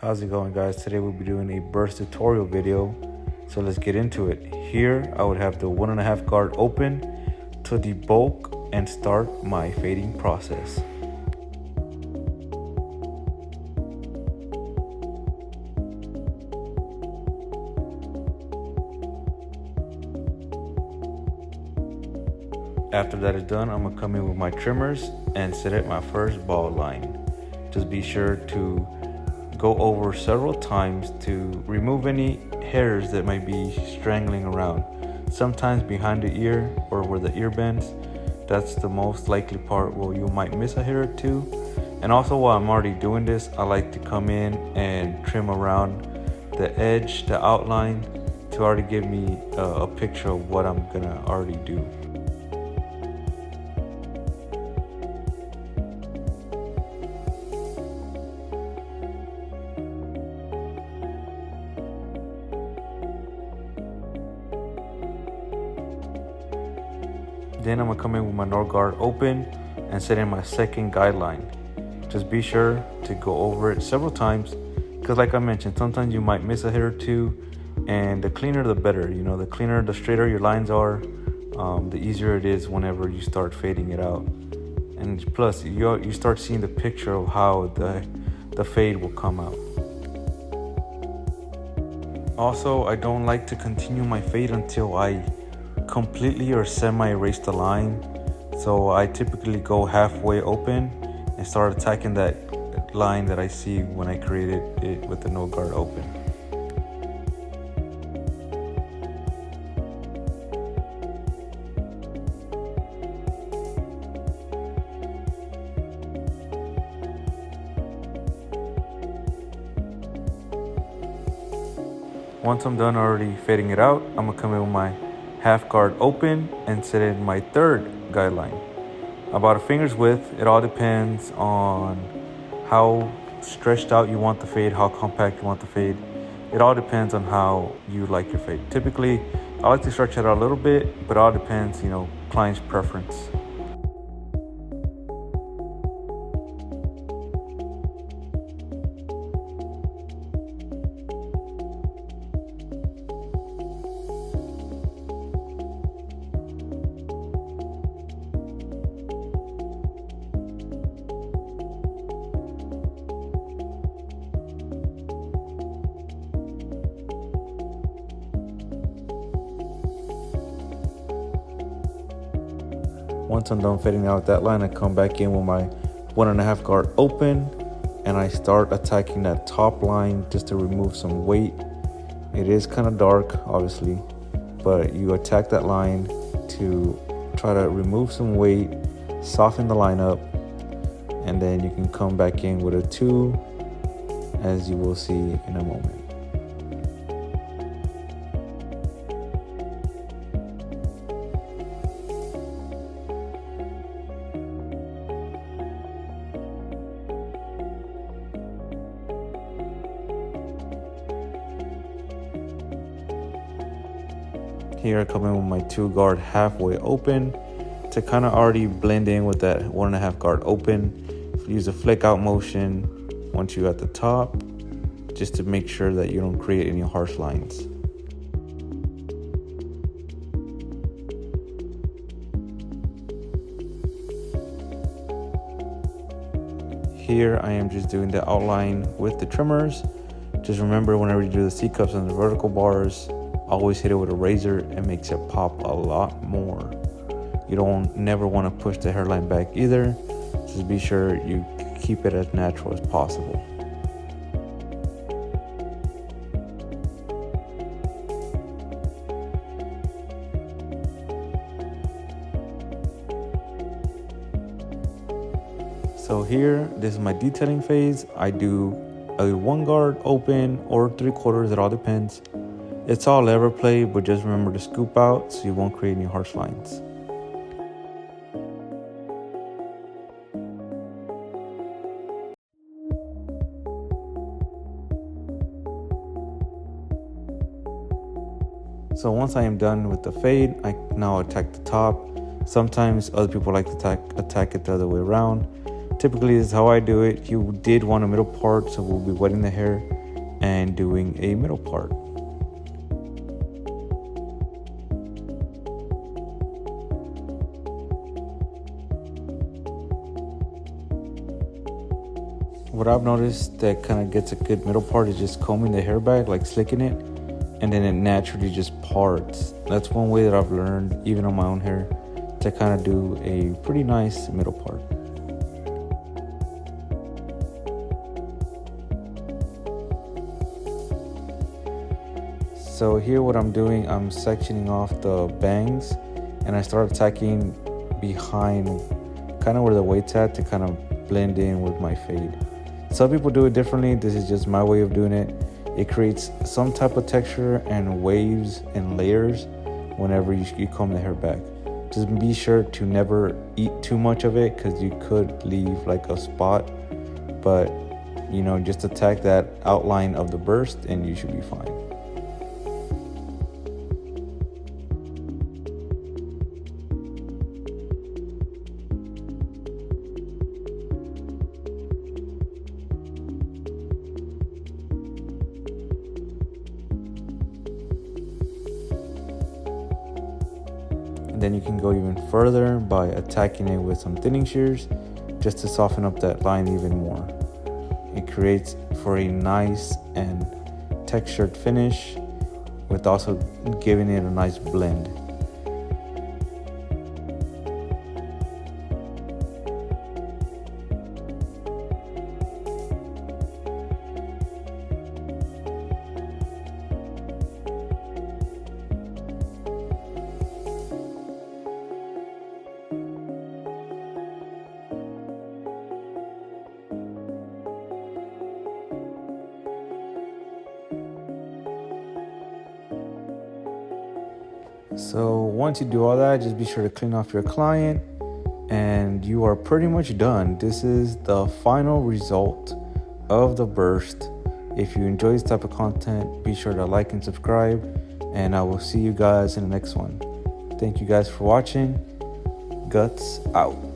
How's it going, guys? Today we'll be doing a burst tutorial video, so let's get into it. Here I would have the 1.5 guard open to debulk and start my fading process. After that is done, I'm gonna come in with my trimmers and set up my first bald line. Just be sure to go over several times to remove any hairs that might be strangling around. Sometimes behind the ear or where the ear bends, that's the most likely part where you might miss a hair or two. And also, while I'm already doing this, I like to come in and trim around the edge, the outline, to already give me a picture of what I'm gonna already do. Then I'm gonna come in with my North guard open and set in my second guideline. Just be sure to go over it several times, because like I mentioned, sometimes you might miss a hair or two, and the cleaner the better. You know, the cleaner, the straighter your lines are, the easier it is whenever you start fading it out. And plus, you start seeing the picture of how the fade will come out. Also, I don't like to continue my fade until I completely or semi-erase the line. So I typically go halfway open and start attacking that line that I see when I created it with the no guard open. Once I'm done already fading it out, I'm gonna come in with my half guard open and set in my third guideline. About a finger's width. It all depends on how stretched out you want the fade, how compact you want the fade. It all depends on how you like your fade. Typically, I like to stretch it out a little bit, but it all depends, client's preference. Once I'm done fading out that line, I come back in with my 1.5 guard open and I start attacking that top line just to remove some weight. It is kind of dark, obviously, but you attack that line to try to remove some weight, soften the line up, and then you can come back in with a 2, as you will see in a moment. Here I come in with my 2 guard halfway open to kind of already blend in with that 1.5 guard open. Use a flick out motion once you're at the top, just to make sure that you don't create any harsh lines. Here I am just doing the outline with the trimmers. Just remember, whenever you do the C-cups and the vertical bars, always hit it with a razor. It makes it pop a lot more. You don't never want to push the hairline back either. Just be sure you keep it as natural as possible. So here, this is my detailing phase. I do a 1 guard open or 3/4, it all depends. It's all lever play, but just remember to scoop out so you won't create any harsh lines. So once I am done with the fade, I now attack the top. Sometimes other people like to attack it the other way around. Typically, this is how I do it. You did want a middle part, so we'll be wetting the hair and doing a middle part. What I've noticed that kind of gets a good middle part is just combing the hair back, like slicking it, and then it naturally just parts. That's one way that I've learned, even on my own hair, to kind of do a pretty nice middle part. So here what I'm doing, I'm sectioning off the bangs, and I start attacking behind kind of where the weight's at to kind of blend in with my fade. Some people do it differently. This is just my way of doing it. It creates some type of texture and waves and layers whenever you comb the hair back. Just be sure to never eat too much of it, because you could leave like a spot, but just attack that outline of the burst and you should be fine. Then you can go even further by attacking it with some thinning shears just to soften up that line even more. It creates for a nice and textured finish, with also giving it a nice blend. So once you do all that, just be sure to clean off your client and you are pretty much done. This is the final result of the burst. If you enjoy this type of content, be sure to like and subscribe, and I will see you guys in the next one. Thank you guys for watching. Guts out.